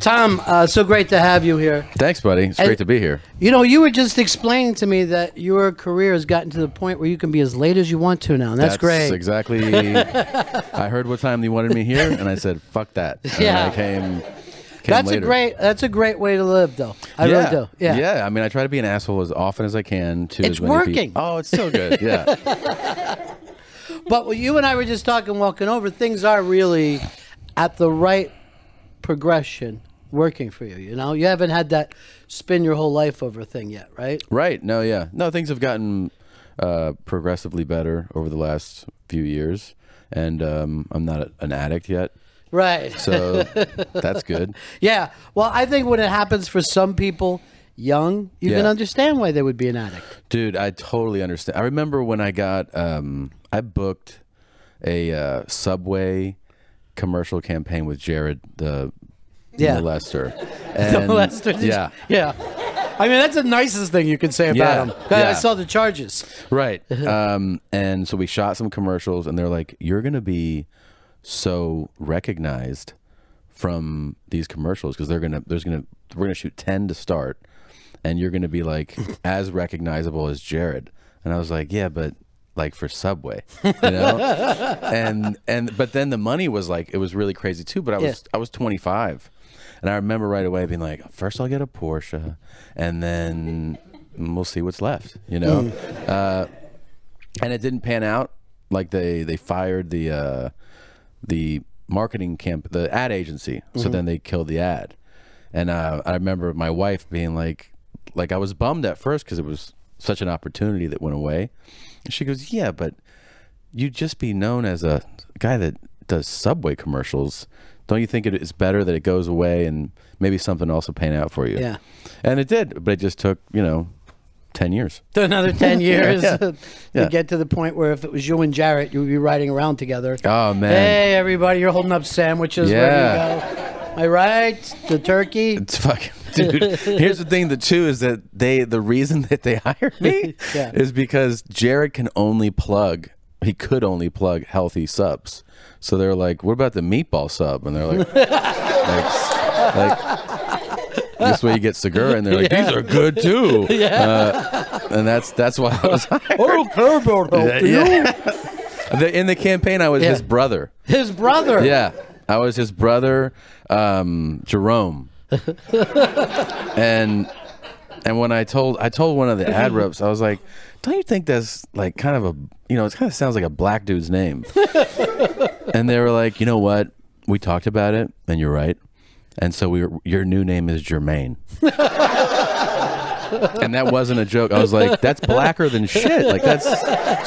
Tom, so great to have you here. Thanks, buddy. It's great to be here. You know, you were just explaining to me that your career has gotten to the point where you can be as late as you want to now, and that's great. Exactly. I heard what time you wanted me here, and I said, "Fuck that." And yeah, I came that's later. That's a great way to live, though. I really do. Yeah. Yeah. I mean, I try to be an asshole as often as I can. To it's as many working. People. Oh, it's so good. Yeah. But you and I were just talking, walking over. Things are really at the right progression. Working for you, you know, you haven't had that spin your whole life over thing yet, right? Right. No, yeah, no. Things have gotten progressively better over the last few years, and I'm not an addict yet, right? So that's good. Yeah. Well, I think when it happens for some people young, you can understand why they would be an addict. Dude, I totally understand. I remember when I got I booked a Subway commercial campaign with Jared, the molester. And, the molester. Yeah. I mean, that's the nicest thing you can say about him. I saw the charges. Right. And so we shot some commercials, and they're like, "You're gonna be so recognized from these commercials because we're gonna shoot 10 to start, and you're gonna be like as recognizable as Jared." And I was like, "Yeah, but." Like for Subway, you know, but then the money was like, it was really crazy too. But I was 25, and I remember right away being like, first I'll get a Porsche, and then we'll see what's left, you know. And it didn't pan out. Like they fired the marketing the ad agency, so then they killed the ad. And I remember my wife being like I was bummed at first because it was such an opportunity that went away. And she goes, "Yeah, but you'd just be known as a guy that does Subway commercials. Don't you think it is better that it goes away and maybe something else will pan out for you?" Yeah. And it did, but it just took, 10 years. Another 10 years to get to the point where if it was you and Jarrett, you would be riding around together. Oh, man. Hey, everybody, you're holding up sandwiches. Yeah. Where you go. Am I right? The turkey? It's fucking... Dude, here's the thing, too, is that the reason that they hired me is because Jared could only plug healthy subs. So they're like, "What about the meatball sub?" And they're like, this way you get Segura, and they're like, "These are good too." And that's why I was hired. I don't care about healthy. In the campaign, I was his brother. His brother? Yeah. I was his brother, Jerome. and when I told one of the ad reps, I was like, "Don't you think that's like kind of a, it kind of sounds like a black dude's name?" And they were like, "You know what? We talked about it, and you're right. And so your new name is Jermaine." And that wasn't a joke. I was like, "That's blacker than shit. Like that's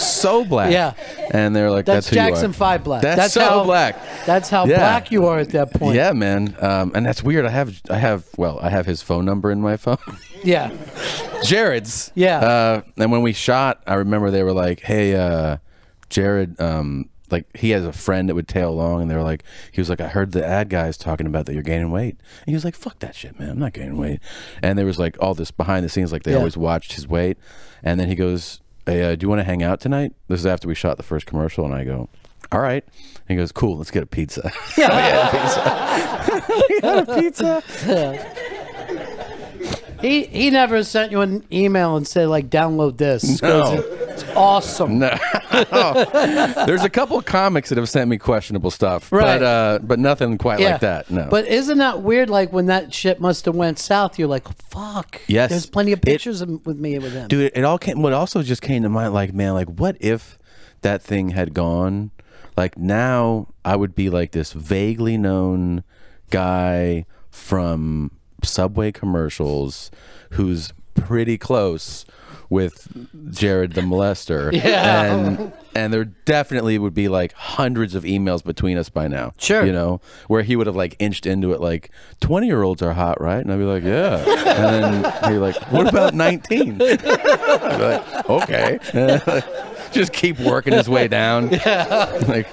so black." Yeah. And they're like, "That's who Jackson you are." 5 black. That's so how black. That's how black you are at that point. Yeah, man. And that's weird. I have his phone number in my phone. Yeah. Jared's. Yeah. And when we shot, I remember they were like, "Hey, Jared, like he has a friend that would tail along," and they were like, he was like, "I heard the ad guys talking about that you're gaining weight." And he was like, "Fuck that shit, man. I'm not gaining weight." And there was like all this behind the scenes, like they always watched his weight. And then he goes, "Hey, do you want to hang out tonight?" This is after we shot the first commercial, and I go, "All right." And he goes, "Cool, let's get a pizza." Yeah, we had a pizza. He never sent you an email and said like, "Download this." No. It's awesome. No. There's a couple of comics that have sent me questionable stuff, right? But nothing quite like that. No. But isn't that weird? Like when that shit must have went south, you're like, "Fuck." Yes. There's plenty of pictures with me with him. Dude, it all came. What also just came to mind, like, man, like, what if that thing had gone? Like now, I would be like this vaguely known guy from Subway commercials who's pretty close with Jared the molester. Yeah. And there definitely would be like hundreds of emails between us by now. Sure. Where he would have like inched into it like, 20-year-olds are hot, right? And I'd be like, "Yeah." And then he'd be like, "What about 19? I'd be like, "Okay." Just keep working his way down. Yeah. Like,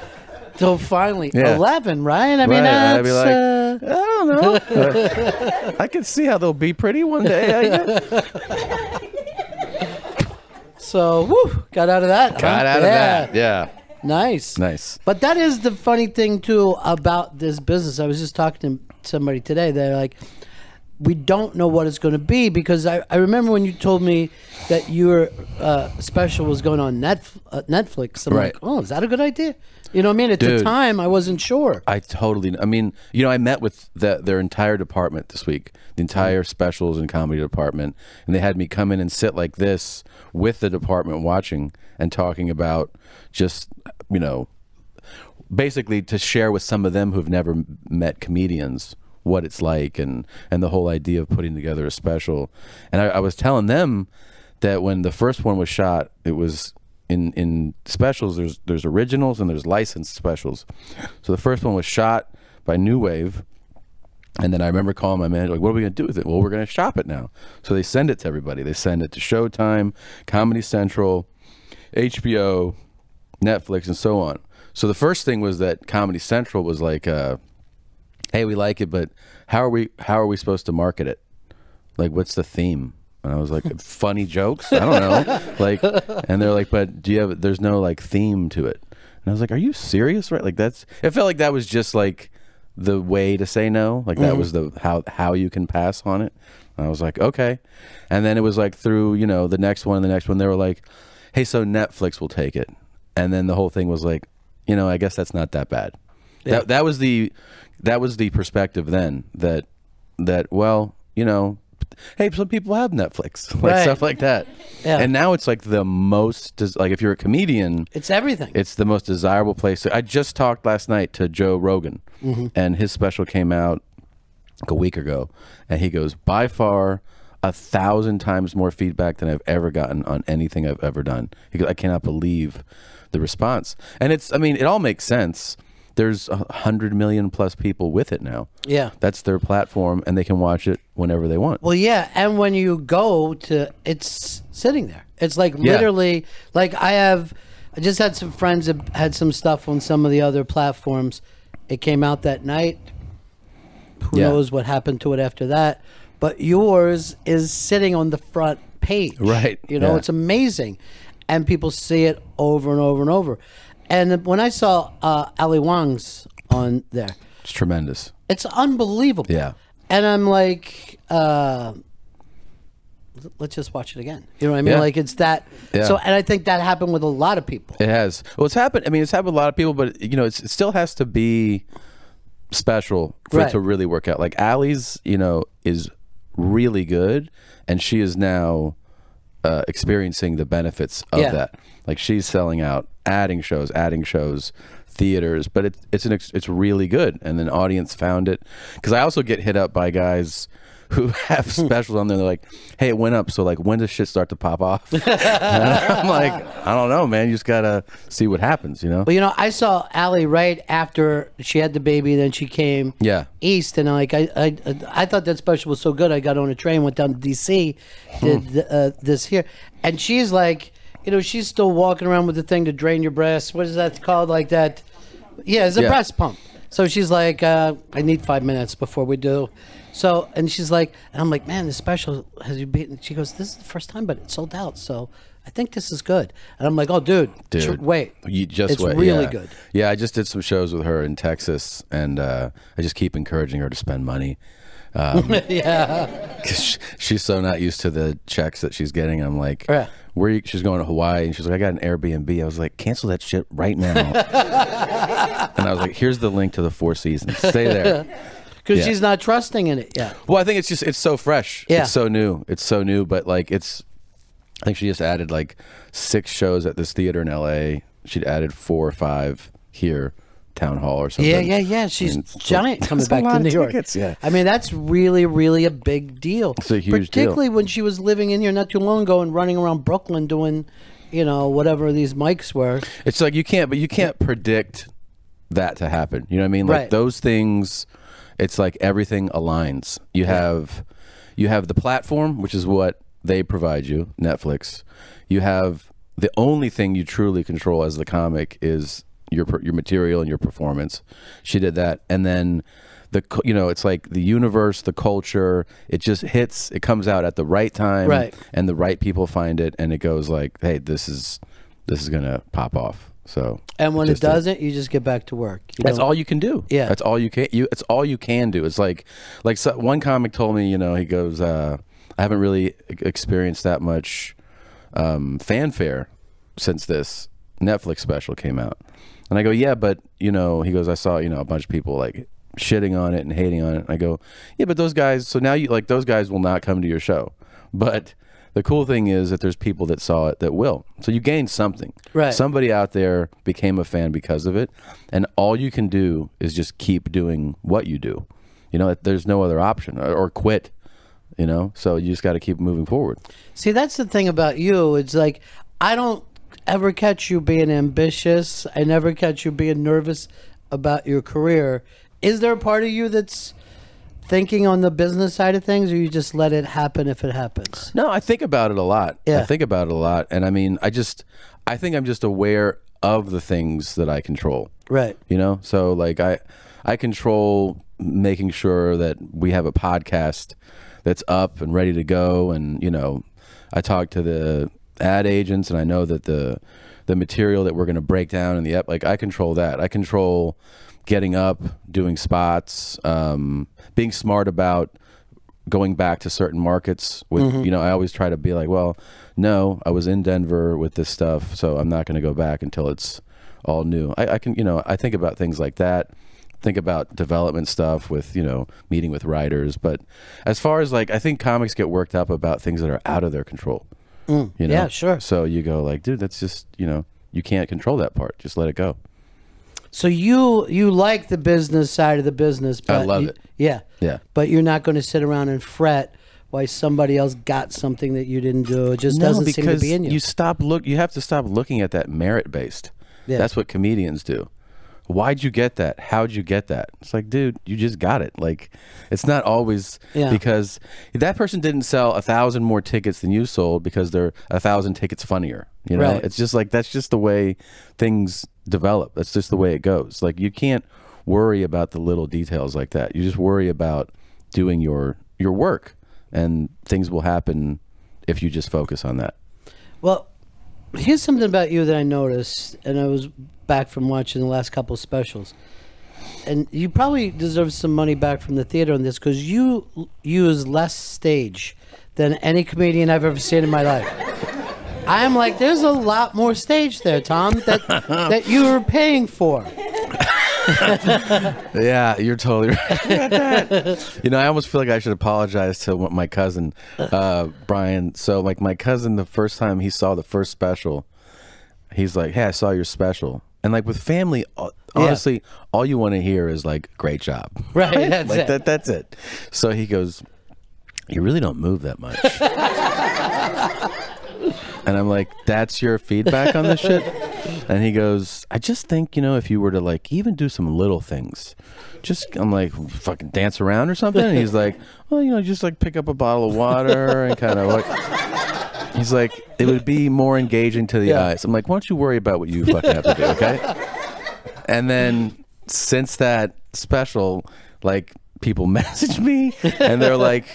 so finally, 11, right? I mean, I'd be like, "I don't know. I can see how they'll be pretty one day, I guess." So, woo, got out of that. Got out of that, yeah. Nice. Nice. But that is the funny thing too about this business. I was just talking to somebody today. They're like, we don't know what it's going to be, because I remember when you told me that your special was going on Netflix. I'm like, oh, is that a good idea? You know what I mean? At the time, I wasn't sure. I mean, you know, I met with their entire department this week, the entire specials and comedy department, and they had me come in and sit like this with the department watching and talking about just, you know, basically to share with some of them who've never met comedians what it's like, and the whole idea of putting together a special. And I was telling them that when the first one was shot, it was in specials, there's originals and there's licensed specials. So the first one was shot by New Wave, and then I remember calling my manager, like, what are we gonna do with it? Well, we're gonna shop it now. So they send it to everybody. They send it to Showtime, Comedy Central, HBO, Netflix, and so on. So the first thing was that Comedy Central was like, hey, we like it, but how are we supposed to market it? Like, what's the theme? And I was like, funny jokes? I don't know. Like, and they're like, but there's no like theme to it. And I was like, are you serious? Right? Like, it felt like that was just like the way to say no. Like that was the how you can pass on it. And I was like, okay. And then it was like through, you know, the next one, they were like, hey, so Netflix will take it. And then the whole thing was like, you know, I guess that's not that bad. Yeah. That was the perspective then, that well, you know, hey, some people have Netflix, like stuff like that. Yeah. And now it's like the most, like if you're a comedian, it's everything. It's the most desirable place. I just talked last night to Joe Rogan, and his special came out like a week ago, and he goes, by far 1,000 times more feedback than I've ever gotten on anything I've ever done. He goes, I cannot believe the response. And it's, I mean, it all makes sense. There's 100 million plus people with it now. Yeah. That's their platform, and they can watch it whenever they want. Well, yeah, and when you go to, it's sitting there. It's like literally, like I just had some friends that had some stuff on some of the other platforms. It came out that night. Who knows what happened to it after that? But yours is sitting on the front page. Right. You know, it's amazing. And people see it over and over and over. And when I saw Ali Wong's on there, it's tremendous. It's unbelievable. Yeah. And I'm like, let's just watch it again. You know what I mean? Like it's that. Yeah. So, and I think that happened with a lot of people. It has. Well, it's happened. I mean, it's happened with a lot of people, but you know, it still has to be special for it to really work out. Like Ali's, you know, is really good, and she is now experiencing the benefits of that. Like she's selling out, adding shows, theaters, but it's really good. And then audience found it, because I also get hit up by guys who have specials on there. They're like, hey, it went up, so like when does shit start to pop off? And I'm like, I don't know, man, you just gotta see what happens, you know. Well, you know, I saw Ali right after she had the baby, then she came east, and like I thought that special was so good, I got on a train, went down to DC, did this here, and she's like, you know, she's still walking around with the thing to drain your breasts. What is that called? Like that? Yeah, it's a breast pump. So she's like, I need 5 minutes before we do. So, and she's like, and I'm like, man, this special, has you beaten? She goes, this is the first time, but it's sold out. So I think this is good. And I'm like, oh, dude, wait. You just it's wait. Really good. Yeah, I just did some shows with her in Texas, and I just keep encouraging her to spend money. Cause she's so not used to the checks that she's getting. I'm like, she's going to Hawaii, and she's like, I got an Airbnb. I was like, cancel that shit right now. And I was like, here's the link to the Four Seasons. Stay there. Because she's not trusting in it yet. Well, I think it's so fresh. Yeah. It's so new. But like I think she just added like 6 shows at this theater in LA. She'd added 4 or 5 here. Town Hall or something. Yeah. She's giant coming back to New York. I mean, that's really, really a big deal. It's a huge particularly when she was living in here not too long ago and running around Brooklyn doing, you know, whatever these mics were. It's like you can't predict that to happen. You know what I mean? Like those things, it's like everything aligns. You have the platform, which is what they provide you, Netflix. You have the only thing you truly control as the comic is your material and your performance. She did that, and then it's like the universe, the culture. It just hits. It comes out at the right time, and the right people find it, and it goes like, hey, this is gonna pop off. So and when it doesn't, you just get back to work. That's all you can do. Yeah, that's all you can. It's all you can do. It's like so, one comic told me, you know, he goes, I haven't really experienced that much fanfare since this Netflix special came out. And I go, yeah, but you know, he goes, I saw, you know, a bunch of people like shitting on it and hating on it. And I go, yeah, but those guys, so now you like those guys will not come to your show. But the cool thing is that there's people that saw it that will. So you gain something. Right. Somebody out there became a fan because of it. And all you can do is just keep doing what you do. You know, there's no other option, or quit, you know? So you just got to keep moving forward. See, that's the thing about you. It's like, I don't ever catch you being ambitious. I never catch you being nervous about your career. Is there a part of you that's thinking on the business side of things, or you just let it happen if it happens? No, I think about it a lot. Yeah. I think about it a lot. And I mean, I think I'm just aware of the things that I control. Right. You know? So like I control making sure that we have a podcast that's up and ready to go. And, you know, I talk to the ad agents, and I know that the material that we're going to break down in the like I control that. I control getting up, doing spots, being smart about going back to certain markets with, you know, I always try to be like, well, no, I was in Denver with this stuff, so I'm not going to go back until it's all new. I can, you know, I think about things like that, think about development stuff with, you know, meeting with writers. But as far as like, I think comics get worked up about things that are out of their control. You know? Yeah, sure. So you go like, dude, that's just, you know, you can't control that part. Just let it go. So you like the business side of the business, but I love it. Yeah. Yeah. But you're not going to sit around and fret why somebody else got something that you didn't do. It just doesn't seem to be in you. You have to stop looking at that merit based. Yeah. That's what comedians do. Why'd you get that? How'd you get that? It's like, dude, you just got it. Like, it's not always because that person didn't sell 1,000 more tickets than you sold because they're 1,000 tickets funnier. You know, Right. It's just like, that's just the way things develop. That's just the way it goes. Like, you can't worry about the little details like that. You just worry about doing your work, and things will happen if you just focus on that. Well, here's something about you that I noticed, and I was back from watching the last couple of specials, and you probably deserve some money back from the theater on this, because you use less stage than any comedian I've ever seen in my life. I'm like, there's a lot more stage there, Tom, that you were paying for. Yeah, you're totally right about that. You know, I almost feel like I should apologize to my cousin, Brian. So, like, my cousin, the first time he saw the first special, he's like, hey, I saw your special. And, like, with family, honestly, all you want to hear is, like, great job. Right, that's like, it. That's it. So he goes, you really don't move that much. And I'm like, that's your feedback on this shit? And he goes, I just think, you know, if you were to like even do some little things, just, I'm like, fucking dance around or something. And he's like, well, you know, just like pick up a bottle of water and kind of like, he's like, it would be more engaging to the eyes. I'm like, why don't you worry about what you fucking have to do, okay? And then since that special, like, people message me and they're like,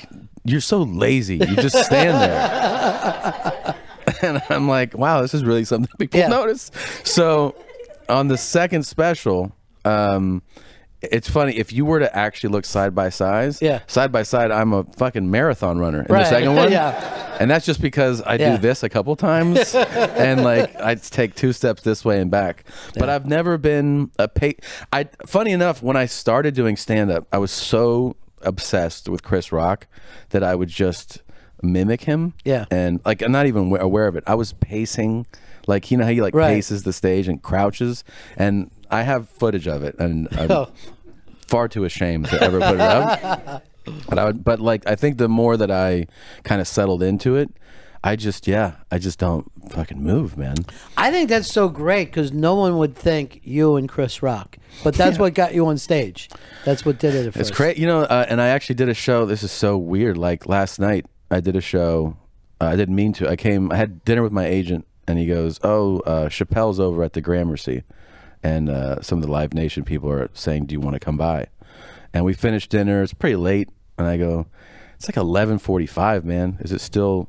you're so lazy. You just stand there. And I'm like, wow, this is really something people notice. So on the second special, it's funny, if you were to actually look side by side, I'm a fucking marathon runner in the second one. And that's just because I do this a couple times and like I take 2 steps this way and back. But I've never been funny enough, when I started doing stand-up, I was so obsessed with Chris Rock that I would just mimic him. And like, I'm not even aware of it. I was pacing, like, you know how he like paces the stage and crouches, and I have footage of it, and I'm far too ashamed to ever put it up. But like, I think the more that I kind of settled into it, I just don't fucking move, man. I think that's so great, because no one would think you and Chris Rock, but that's what got you on stage. That's what did it at first. It's great, you know. And I actually did a show. This is so weird. Like last night, I did a show. I didn't mean to. I had dinner with my agent, and he goes, "Oh, Chappelle's over at the Gramercy, and some of the Live Nation people are saying, do you want to come by?" And we finished dinner. It's pretty late, and I go, "It's like 11:45, man. Is it still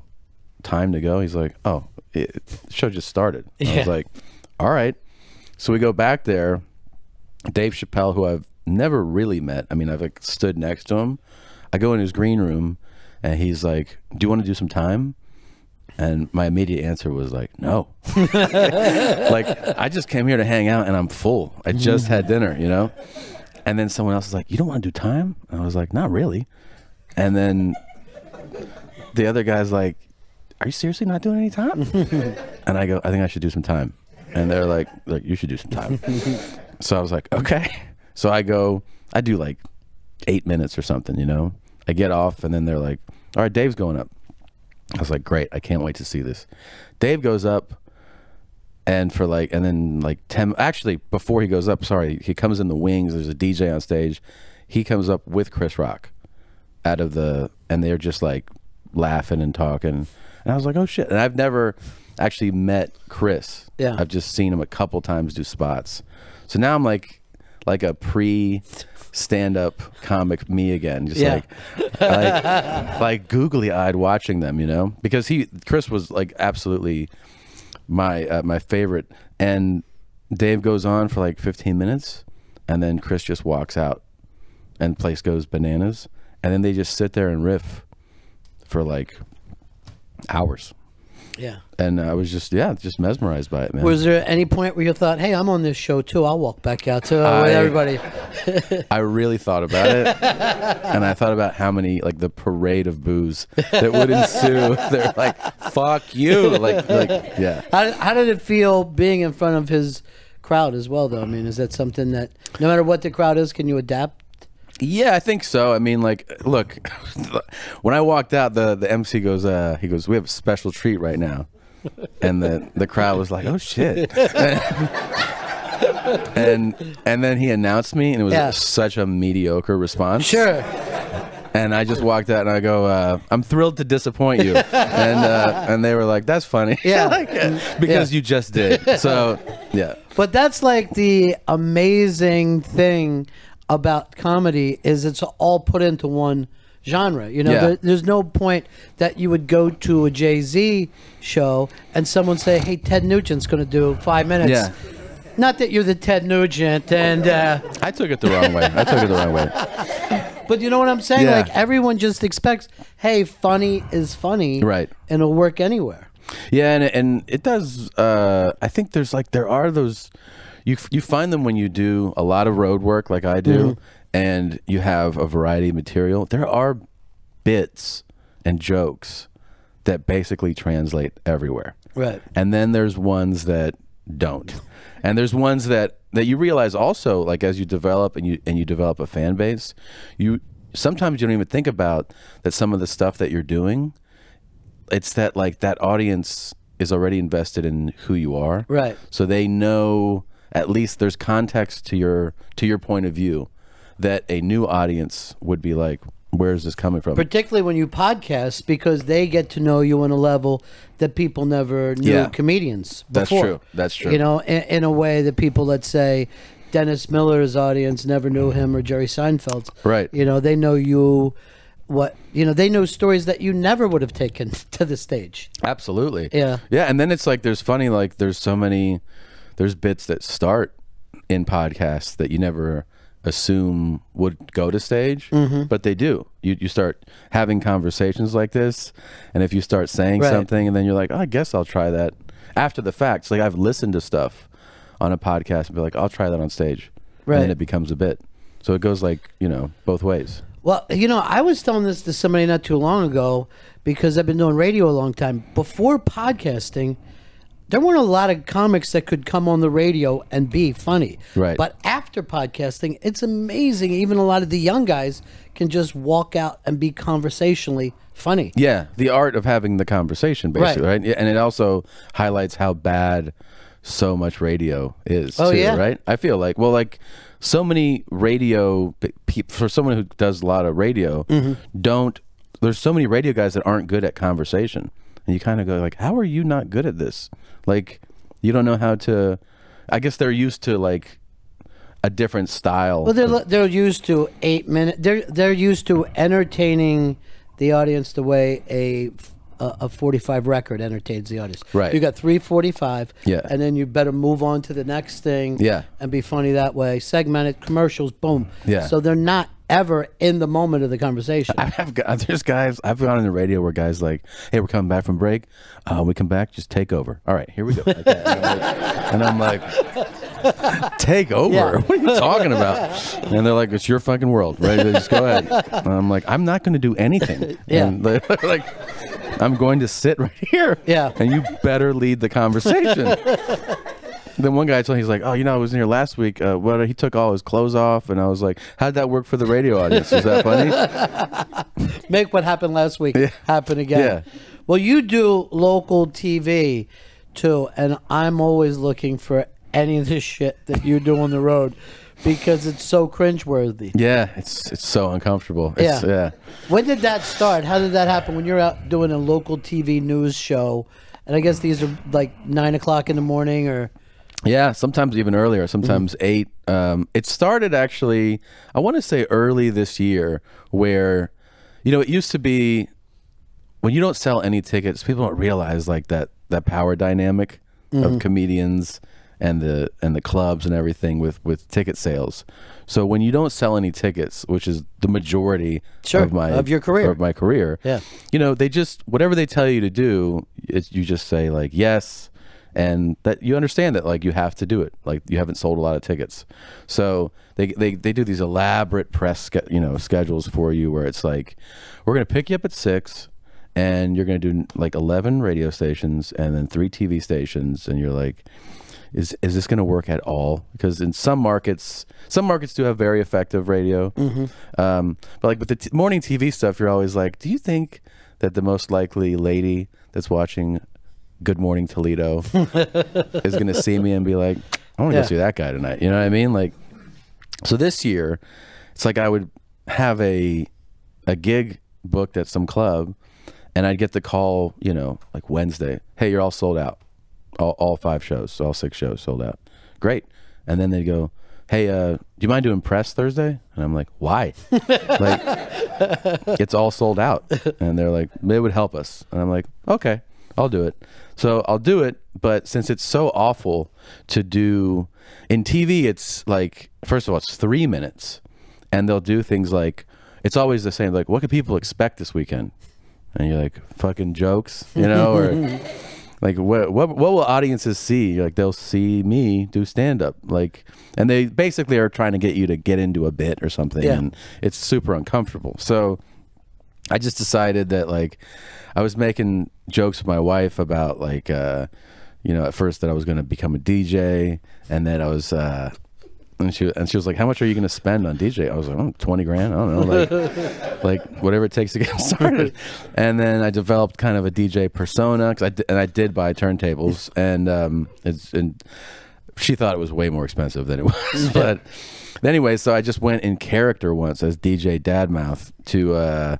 time to go?" He's like, "Oh, the show just started." I was like, "All right." So we go back there. Dave Chappelle, who I've never really met. I mean, I've like stood next to him. I go in his green room, and he's like, "Do you want to do some time?" And my immediate answer was like, "No." Like, I just came here to hang out, and I'm full. I just had dinner, you know. And then someone else was like, "You don't want to do time?" And I was like, "Not really." And then the other guy's like, "Are you seriously not doing any time?" And I go, "I think I should do some time." And they're like, "You should do some time." So I was like, "Okay." So I do like 8 minutes or something, you know. I get off, and then they're like, "All right, Dave's going up." I was like, "Great, I can't wait to see this." Dave goes up, and then like 10, actually before he goes up, sorry, he comes in the wings. There's a DJ on stage. He comes up with Chris Rock and they're just like laughing and talking. And I was like, "Oh shit." And I've never actually met Chris. Yeah. I've just seen him a couple times do spots. So now I'm like a stand-up comic me again, just like googly-eyed watching them, you know, because Chris was like absolutely my favorite. And Dave goes on for like 15 minutes, and then Chris just walks out, and the place goes bananas, and then they just sit there and riff for like hours. Yeah. And I was just mesmerized by it, man. Was there any point where you thought, "Hey, I'm on this show too. I'll walk back out to everybody"? I really thought about it, and I thought about how many, like, the parade of booze that would ensue. They're like, "Fuck you!" Like, yeah. How did it feel being in front of his crowd as well, though? I mean, is that something that no matter what the crowd is, can you adapt? Yeah, I think so. I mean, like, look, when I walked out, the MC goes, he goes, "We have a special treat right now," and the crowd was like, "Oh shit!" and then he announced me, and it was such a mediocre response. Sure. And I just walked out, and I go, "I'm thrilled to disappoint you," and they were like, "That's funny." Yeah, because you just did. So yeah. But that's like the amazing thing about comedy is it's all put into one genre. You know, there's no point that you would go to a Jay-Z show and someone say, "Hey, Ted Nugent's going to do 5 minutes." Yeah. Not that you're the Ted Nugent, and I took it the wrong way. But you know what I'm saying? Yeah. Like, everyone just expects, "Hey, funny is funny," right? And it'll work anywhere. Yeah, and it does. I think there are those. You find them when you do a lot of road work like I do, and you have a variety of material. There are bits and jokes that basically translate everywhere. Right. And then there's ones that don't. And there's ones that you realize also, like, as you develop and you develop a fan base, sometimes you don't even think about that some of the stuff that you're doing, it's that, like, that audience is already invested in who you are. Right. So they know, at least there's context to your point of view that a new audience would be like, "Where is this coming from?" Particularly when you podcast, because they get to know you on a level that people never knew comedians before. That's true. You know, in a way that people, let's say, Dennis Miller's audience never knew him, or Jerry Seinfeld's. Right. You know, they know you. They know stories that you never would have taken to the stage. Absolutely. Yeah. Yeah, and then it's like there's bits that start in podcasts that you never assume would go to stage, but they do. You start having conversations like this, and if you start saying something, and then you're like, "Oh, I guess I'll try that," after the fact. It's like I've listened to stuff on a podcast and be like, "I'll try that on stage," and then it becomes a bit. So it goes, like, both ways. Well, I was telling this to somebody not too long ago, because I've been doing radio a long time. Before podcasting, there weren't a lot of comics that could come on the radio and be funny. Right. But after podcasting, it's amazing. Even a lot of the young guys can just walk out and be conversationally funny. Yeah, the art of having the conversation, basically, right? And it also highlights how bad so much radio is, too, right? I feel like, so many radio people, for someone who does a lot of radio, there's so many radio guys that aren't good at conversation. And you kind of go, like, how are you not good at this? Like, you don't know how to, I guess they're used to, like, a different style. Well, they're used to 8 minutes. They're used to entertaining the audience the way a a 45 record entertains the audience. Right. You got 3:45. Yeah. And then you better move on to the next thing. Yeah. And be funny that way. Segmented commercials. Boom. Yeah. So they're not ever in the moment of the conversation. There's guys I've gone on the radio where guys like, hey, we're coming back from break. We come back, just take over. All right, here we go. Like that. And I'm like, take over? Yeah. What are you talking about? And they're like, it's your fucking world, right? Just go ahead. And I'm like, I'm not going to do anything. Yeah. And they're like, I'm going to sit right here. Yeah. And you better lead the conversation. Then one guy told me, he's like, oh, you know, I was in here last week. He took all his clothes off, and I was like, how'd that work for the radio audience? Is that funny? Make what happened last week happen again. Yeah. Well, you do local TV, too, and I'm always looking for any of this shit that you do on the road because it's so cringeworthy. Yeah, it's so uncomfortable. Yeah. When did that start? How did that happen when you're out doing a local TV news show? And I guess these are like 9 o'clock in the morning or... Yeah, sometimes even earlier, sometimes 8. It started actually, I want to say early this year where, you know, it used to be when you don't sell any tickets, people don't realize like that power dynamic of comedians and the clubs and everything with ticket sales. So when you don't sell any tickets, which is the majority of your career, of my career, you know, they just, whatever they tell you to do, you just say like, yes. And that you understand that like you have to do it, like you haven't sold a lot of tickets, so they do these elaborate press schedules for you where it's like, we're gonna pick you up at 6, and you're gonna do like 11 radio stations and then 3 TV stations, and you're like, is this gonna work at all? Because in some markets do have very effective radio, but like with the morning TV stuff, you're always like, do you think that the most likely lady that's watching Good Morning Toledo is going to see me and be like, I want to go see that guy tonight. You know what I mean? Like, so this year, it's like I would have a gig booked at some club, and I'd get the call, you know, like Wednesday, hey, you're all sold out. All 5 shows, all 6 shows sold out. Great. And then they'd go, hey, do you mind doing press Thursday? And I'm like, why? Like, it's all sold out. And they're like, it would help us. And I'm like, okay, I'll do it. So I'll do it, but since it's so awful to do in TV, it's like, first of all, it's 3 minutes, and they'll do things like, it's always the same, like, what can people expect this weekend? And you're like, fucking jokes, you know, or like, what will audiences see? You're like, they'll see me do stand-up, like, and they basically are trying to get you to get into a bit or something, and it's super uncomfortable. So I just decided that, like, I was making jokes with my wife about, like, you know, at first that I was going to become a DJ, and that I was, and she was like, how much are you going to spend on DJ? I was like, 20 grand. I don't know, like whatever it takes to get started. And then I developed kind of a DJ persona, I did buy turntables, and she thought it was way more expensive than it was. But anyway, so I just went in character once as DJ Dadmouth to.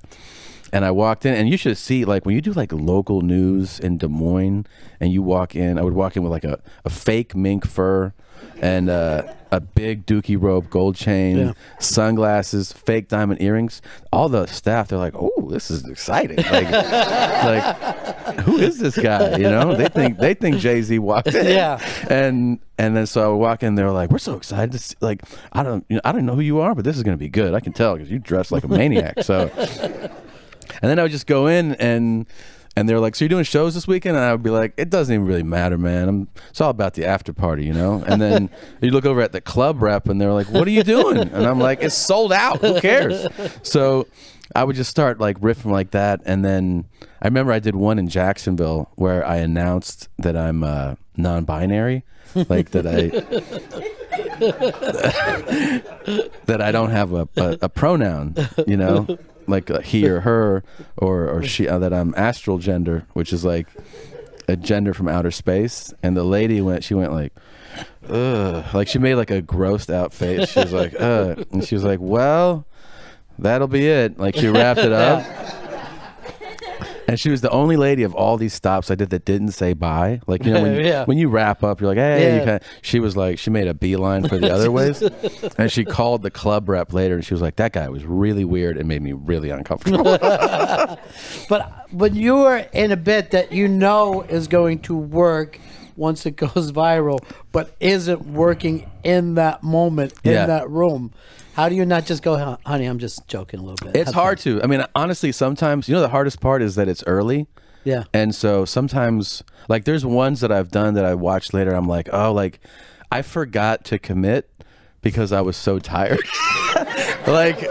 And I walked in, and you should see, like, when you do like local news in Des Moines, and you walk in, I would walk in with like a fake mink fur and a big dookie rope, gold chain, sunglasses, fake diamond earrings. All the staff, they're like, oh, this is exciting. Like, who is this guy? You know, they think Jay-Z walked in. And then so I would walk in, they're like, we're so excited to see, like, I don't know who you are, but this is going to be good. I can tell because you dress like a maniac. So. And then I would just go in, and they're like, so you're doing shows this weekend? And I would be like, it doesn't even really matter, man. It's all about the after party, you know? And then you look over at the club rep, and they're like, what are you doing? And I'm like, it's sold out. Who cares? So I would just start like riffing like that. And then I remember I did one in Jacksonville where I announced that I'm non-binary, like that I don't have a pronoun, you know? Like he or her or she, that I'm astral gender, which is like a gender from outer space. And the lady went like, ugh, like she made like a grossed out face. She was like, and she was like, well, that'll be it. Like she wrapped it up. And she was the only lady of all these stops I did that didn't say bye. Like, you know, when you wrap up, you're like, hey, she was like, she made a beeline for the other ways. And she called the club rep later and she was like, that guy was really weird and made me really uncomfortable. But when you are in a bit that you know is going to work once it goes viral, but isn't working in that moment, in that room, how do you not just go, honey, I'm just joking a little bit? It's hard to. I mean, honestly, sometimes, you know, the hardest part is that it's early. Yeah. And so sometimes, like, there's ones that I've done that I watched later. I'm like, oh, like, I forgot to commit because I was so tired. Like,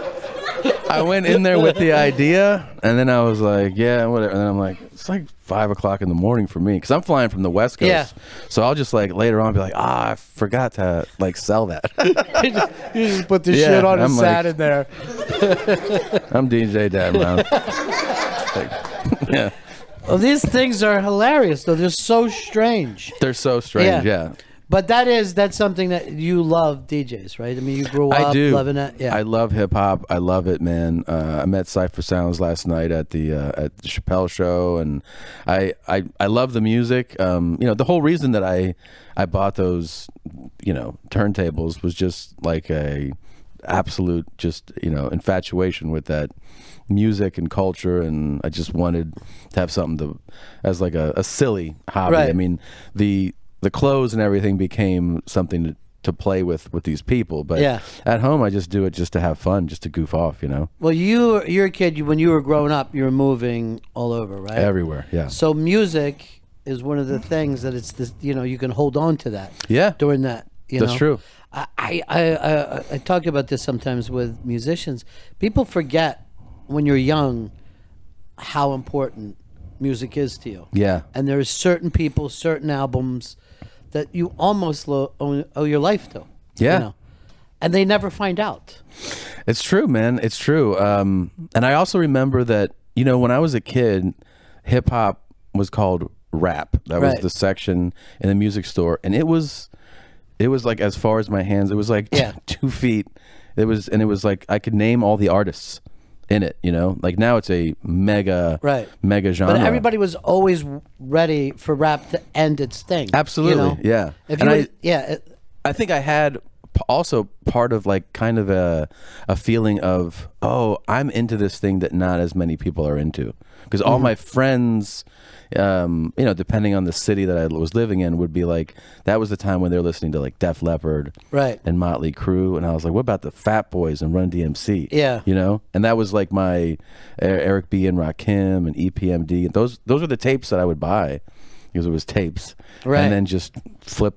I went in there with the idea, and then I was like, yeah, whatever. And then I'm like, it's like 5 o'clock in the morning for me because I'm flying from the West Coast. Yeah. So I'll just like later on be like, I forgot to like sell that. you just put the shit on and sat in there. I'm DJ Dan Brown. Yeah. Well, these things are hilarious, though. They're so strange. They're so strange, yeah. But that's something that you love, DJs, right? I mean, you grew up loving it. Yeah, I love hip hop. I love it, man. I met Cypher Sounds last night at the Chappelle show, and I love the music. You know, the whole reason that I bought those, you know, turntables was just like a absolute just, you know, infatuation with that music and culture, and I just wanted to have something to as like a silly hobby. Right. I mean, the clothes and everything became something to play with these people, but at home I just do it just to have fun, just to goof off, you know. Well, you're a kid. When you were growing up, you were moving all over, right? Everywhere, yeah. So music is one of the things that it's this, you know, you can hold on to that. Yeah, during that, you that's know? True. I talk about this sometimes with musicians. People forget when you're young how important music is to you. Yeah, and there's certain people, certain albums that you almost owe your life to. Yeah. You know? And they never find out. It's true, man. It's true. And I also remember that, you know, when I was a kid, hip hop was called rap. That was the section in the music store. And it was like as far as my hands, it was like 2 feet. It was like I could name all the artists in it, you know, like now it's a mega genre. But everybody was always ready for rap to end its thing. Absolutely, you know? Yeah. I think I had also part of like kind of a feeling of, oh, I'm into this thing that not as many people are into, because all my friends, you know, depending on the city that I was living in, would be like, that was the time when they were listening to like Def Leppard and Motley Crue, and I was like, what about the Fat Boys and Run DMC? Yeah, you know, and that was like my Eric B and Rakim and EPMD. Those were the tapes that I would buy because it was tapes, and then just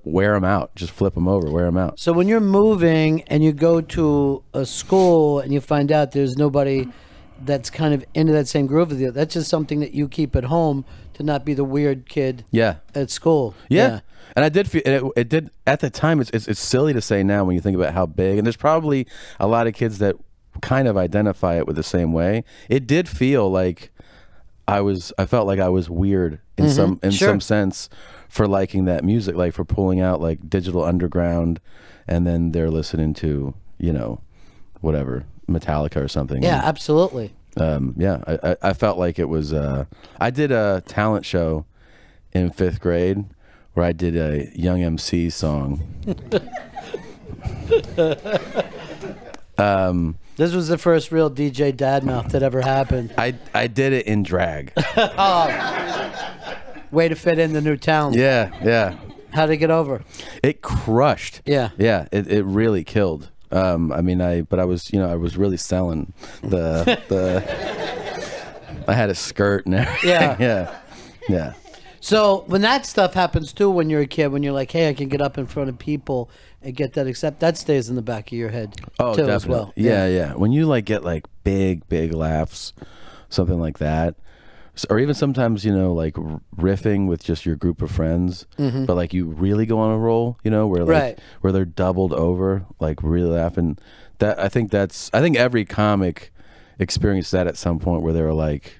wear them out, just flip them over, wear them out. So when you're moving and you go to a school and you find out there's nobody that's kind of into that same groove with you, that's just something that you keep at home to not be the weird kid at school. Yeah. And I did feel it did at the time. It's silly to say now when you think about how big, and there's probably a lot of kids that kind of identify it with the same way. It did feel like I felt like I was weird in some sense for liking that music, like for pulling out like Digital Underground, and then they're listening to, you know, whatever, Metallica or something. Yeah, absolutely. I felt like it was I did a talent show in 5th grade where I did a Young MC song. This was the first real DJ Dadmouth that ever happened. I did it in drag. Way to fit in the new talent. Yeah. How'd it get over? It crushed. Yeah. It really killed. I mean, but I was, you know, I was really selling the I had a skirt and everything. Yeah. So when that stuff happens too, when you're a kid, when you're like, hey, I can get up in front of people and get that stays in the back of your head too, definitely. as well. Yeah. When you like get like big laughs, something like that, or even sometimes, you know, like riffing with just your group of friends, but like you really go on a roll, you know, where like where they're doubled over, like really laughing. That I think every comic experienced that at some point where they were like,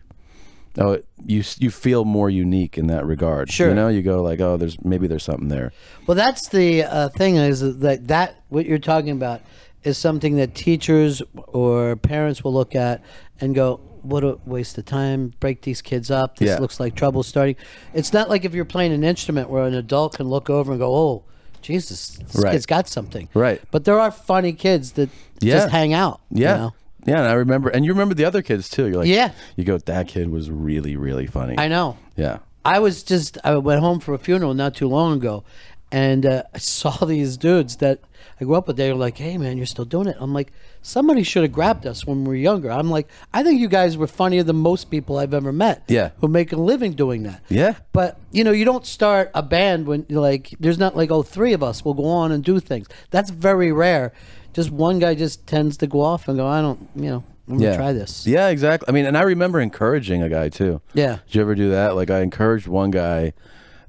oh, you feel more unique in that regard. Sure. You know, you go like, oh, there's something there. Well, that's the thing is that what you're talking about is something that teachers or parents will look at and go, what a waste of time. Break these kids up. This looks like trouble starting. It's not like if you're playing an instrument where an adult can look over and go, oh, Jesus, this kid's got something. Right. But there are funny kids that just hang out. Yeah. You know? Yeah, and I remember, and you remember the other kids too. You're like, yeah. You go, that kid was really, really funny. I know. Yeah. I went home for a funeral not too long ago, and I saw these dudes that I grew up with. They were like, hey, man, you're still doing it. I'm like, somebody should have grabbed us when we were younger. I'm like, I think you guys were funnier than most people I've ever met. Yeah. Who make a living doing that. Yeah. But, you know, you don't start a band when, like, there's not like, oh, 3 of us will go on and do things. That's very rare. Just one guy just tends to go off and go, I'm going to try this. Yeah, exactly. I mean, and I remember encouraging a guy too. Yeah. Did you ever do that? Like, I encouraged one guy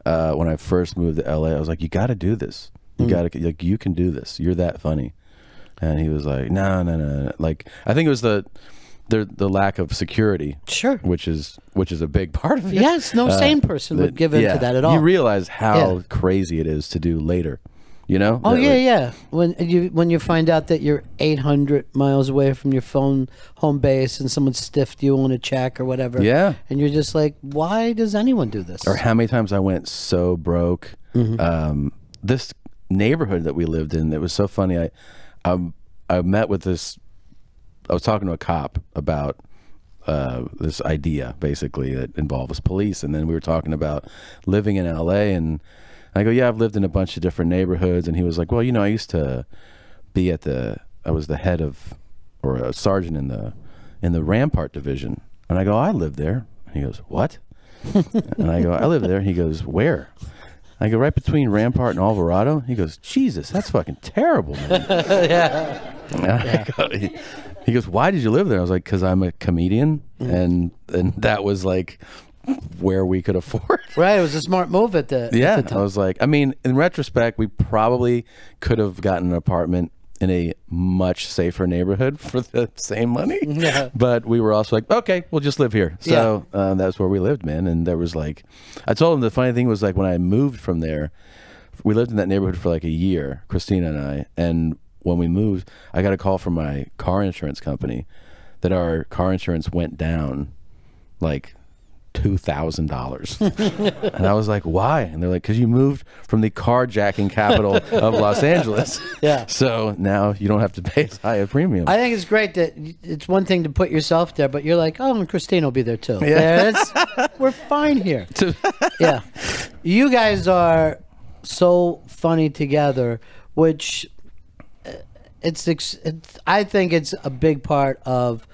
when I first moved to LA. I was like, you got to do this. You got to, like, you can do this. You're that funny. And he was like, no. Like, I think it was the lack of security. Sure. Which is a big part of it. Yes, no sane person would give in to that at all. You realize how crazy it is to do later. You know? Oh, yeah. When you find out that you're 800 miles away from your home base and someone stiffed you on a check or whatever. Yeah. And you're just like, why does anyone do this? Or how many times I went so broke. This neighborhood that we lived in, it was so funny. I met with this, I was talking to a cop about this idea basically that involves police, and then we were talking about living in LA, and I go, yeah, I've lived in a bunch of different neighborhoods. And he was like, well, you know, I used to be I was the head of, or a sergeant in the Rampart division. And I go, I live there. And he goes, what? And I go, I live there. He goes, where? I go, right between Rampart and Alvarado. He goes, Jesus, that's fucking terrible, man. He goes, why did you live there? I was like, because I'm a comedian, and that was like where we could afford. Right, it was a smart move at the time. I was like, I mean, in retrospect, we probably could have gotten an apartment in a much safer neighborhood for the same money. Yeah. But we were also like, okay, we'll just live here. So that's where we lived, man. And there was like, I told him the funny thing was like when I moved from there, we lived in that neighborhood for like a year, Christina and I. And when we moved, I got a call from my car insurance company that our car insurance went down like $2,000. And I was like, why? And they're like, because you moved from the carjacking capital of Los Angeles. Yeah. So now you don't have to pay as high a premium. I think it's great that it's one thing to put yourself there, but you're like, oh, and Christine will be there too. Yeah. We're fine here. Yeah. You guys are so funny together, which I think it's a big part of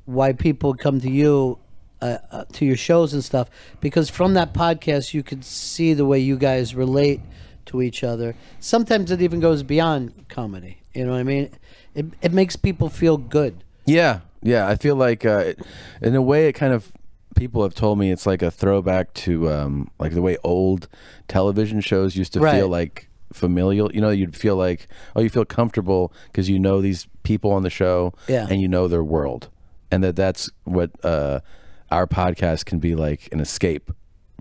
why people come to you, to your shows and stuff, because from that podcast you could see the way you guys relate to each other. Sometimes it even goes beyond comedy. You know what I mean? It makes people feel good. Yeah. I feel like in a way it kind of, people have told me it's like a throwback to like the way old television shows used to feel like familial. You know, you'd feel like, oh, you feel comfortable because you know these people on the show and you know their world, and that's what our podcast can be like, an escape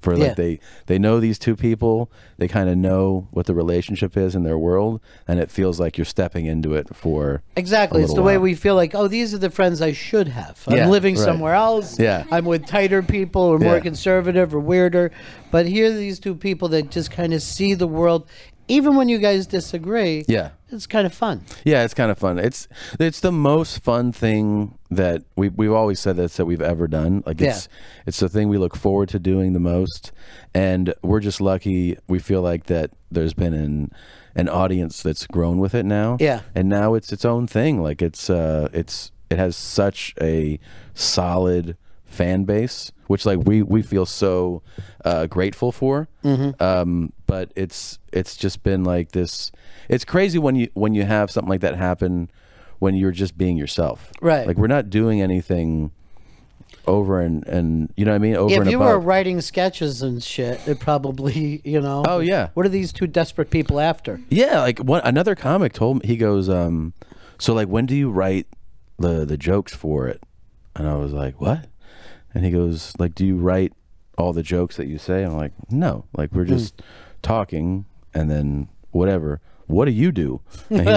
for like they know these two people, they kind of know what the relationship is in their world, and it feels like you're stepping into it for exactly. It's the way we feel like, oh, these are the friends I should have. I'm living somewhere else. Yeah, I'm with tighter people or more conservative or weirder, but here are these two people that just kind of see the world. Even when you guys disagree, it's kind of fun. Yeah, it's kind of fun. It's the most fun thing that we've always said that we've ever done. Like it's the thing we look forward to doing the most, and we're just lucky. We feel like that there's been an audience that's grown with it now. Yeah, and now it's its own thing. Like it has such a solid fan base, which like we feel so grateful for. But it's just been like this. It's crazy when you have something like that happen when you're just being yourself. Right. Like we're not doing anything over and you know what I mean? Over and above. If you were writing sketches and shit, it probably, you know. Oh yeah. What are these two desperate people after? Yeah, like another comic told me, he goes, so like when do you write the jokes for it? And I was like, what? And he goes, like, do you write all the jokes that you say? I'm like, no. Like, we're just talking, and then whatever. what do you do? And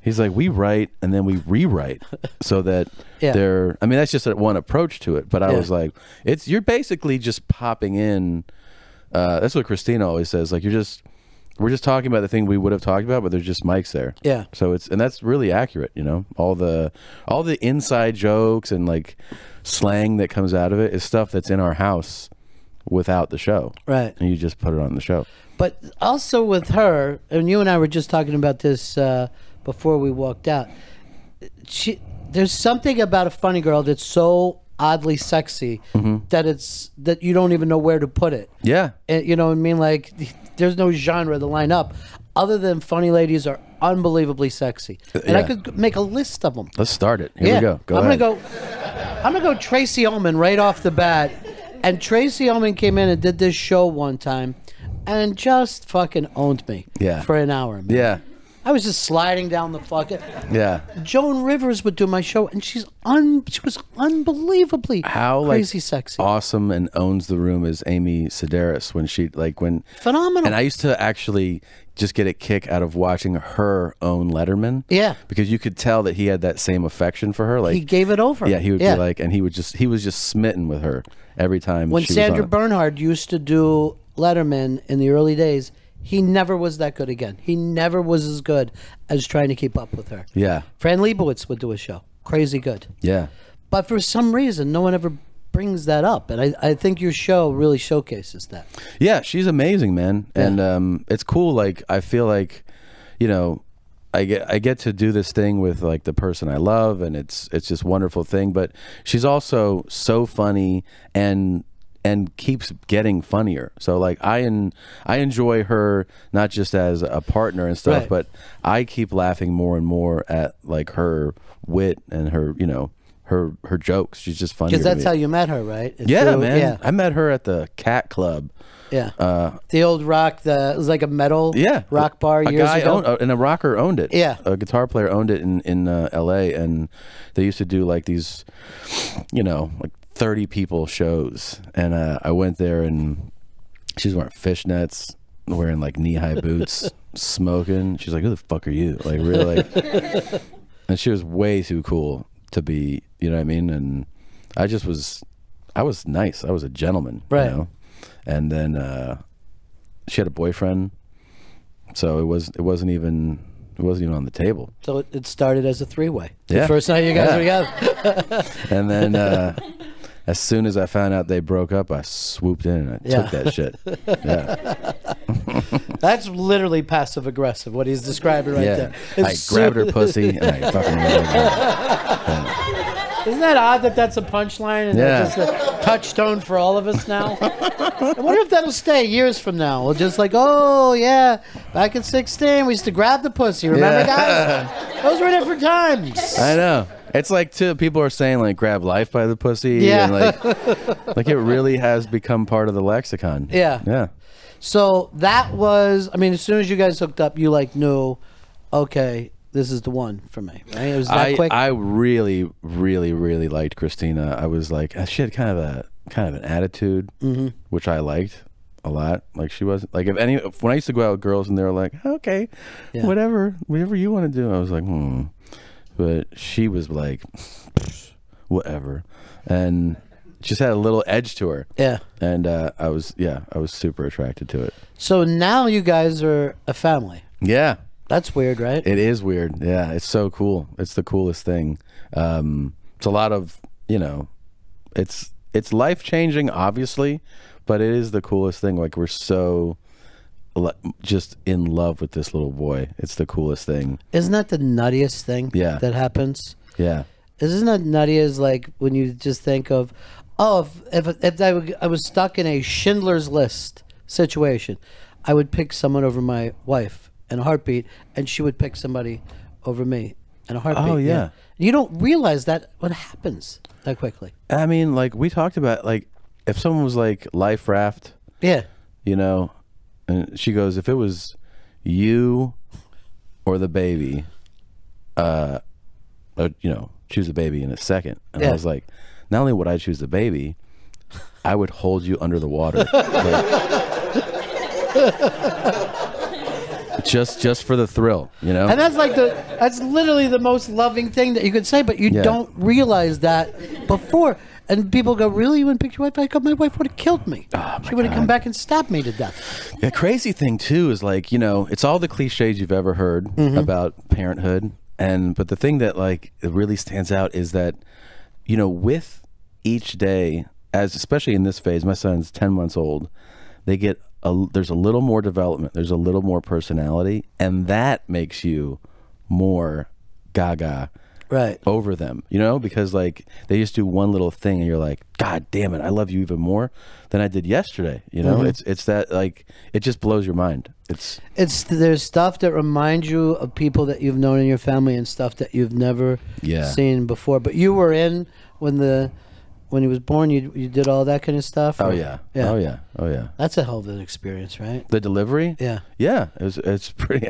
he's like, we write and then we rewrite so that they're, I mean, that's just one approach to it. But I was like, you're basically just popping in. That's what Christina always says. Like, we're just talking about the thing we would have talked about, but there's just mics there. Yeah. So and that's really accurate, you know. All the inside jokes and like slang that comes out of it is stuff that's in our house without the show. Right. And you just put it on the show. But also with her, and you and I were just talking about this before we walked out. There's something about a funny girl that's so oddly sexy that you don't even know where to put it. Yeah. And, you know what I mean? Like, there's no genre to line up other than funny ladies are unbelievably sexy. And I could make a list of them. Let's start it. Here we go. I'm gonna go Tracy Ullman right off the bat. And Tracy Ullman came in and did this show one time and just fucking owned me for an hour, man. Yeah. I was just sliding down the fucking... Yeah. Joan Rivers would do my show, and she was unbelievably crazy sexy. Awesome and owns the room is Amy Sedaris when phenomenal. And I used to actually just get a kick out of watching her own Letterman. Yeah. Because you could tell that he had that same affection for her. Like, he gave it over. Yeah, he would be like, and he was just smitten with her every time. When Sandra Bernhard used to do Letterman in the early days, he never was that good again. He never was as good as trying to keep up with her. Yeah. Fran Lebowitz would do a show. Crazy good. Yeah. But for some reason, no one ever brings that up. And I think your show really showcases that. Yeah, she's amazing, man. Yeah. And it's cool. Like, I feel like, you know, I get to do this thing with like the person I love, and it's just a wonderful thing. But she's also so funny and keeps getting funnier. So like I enjoy her not just as a partner and stuff, but I keep laughing more and more at like her wit and her, you know, her jokes. She's just funny. Because that's how you met her, right? Yeah, man. Yeah. I met her at the Cat Club. Yeah. The old rock, it was like a metal rock bar years ago. And a rocker owned it. Yeah. A guitar player owned it in LA, and they used to do like these, you know, like 30 people shows, and I went there, and she's wearing fishnets, wearing like knee-high boots, smoking. She's like, "Who the fuck are you?" Like, really, like, and she was way too cool to be, you know what I mean? And I was nice. I was a gentleman, right? You know? And then she had a boyfriend, so it wasn't even on the table. So it started as a three-way. The first night you guys were together. And then as soon as I found out they broke up, I swooped in and I took that shit. Yeah. That's literally passive aggressive, what he's describing right there. I grabbed her pussy and I fucking rolled her. Isn't that odd that that's a punchline and that's just a touchstone for all of us now? I wonder if that'll stay years from now. We'll just like, oh yeah, back at 16 we used to grab the pussy. Remember guys? Those were different times. I know. It's like people are saying like grab life by the pussy. Yeah. And like it really has become part of the lexicon. Yeah. Yeah. So that was, I mean, as soon as you guys hooked up, you like knew, okay, this is the one for me, right? It was that quick. I really, really, really liked Christina. I was like, she had kind of an attitude, which I liked a lot. Like she wasn't like when I used to go out with girls and they were like, okay, whatever you want to do. I was like, But she was like, whatever, and just had a little edge to her. Yeah, and I was super attracted to it. So now you guys are a family. Yeah, that's weird, right? It is weird. Yeah, it's so cool. It's the coolest thing. It's a lot of, you know, it's life changing, obviously, but it is the coolest thing. Like we're so just in love with this little boy. It's the coolest thing. Isn't that the nuttiest thing that happens? Yeah. Isn't that nutty as like when you just think of, oh, if I was stuck in a Schindler's List situation, I would pick someone over my wife in a heartbeat, and she would pick somebody over me in a heartbeat. Oh, yeah. You don't realize that what happens that quickly. I mean, like we talked about, like if someone was like life raft, you know, and she goes, if it was you or the baby, you know, choose the baby in a second. And I was like, not only would I choose the baby, I would hold you under the water. just for the thrill, you know. And that's literally the most loving thing that you could say, but you don't realize that before. And people go, really? You wouldn't pick your wife? I go, my wife would have killed me. She would have come back and stabbed me to death. The crazy thing too is like, you know, it's all the cliches you've ever heard about parenthood, but the thing that like it really stands out is that, you know, with each day, especially in this phase, my son's 10 months old, they get there's a little more development, there's a little more personality, and that makes you more gaga over them, you know, because like they just do one little thing and you're like, God damn it, I love you even more than I did yesterday, you know. It's that, like, it just blows your mind. There's stuff that reminds you of people that you've known in your family and stuff that you've never seen before. But you were in when he was born, you did all that kind of stuff? Oh yeah. Oh yeah. That's a hell of an experience, right? The delivery? Yeah. Yeah. It's pretty,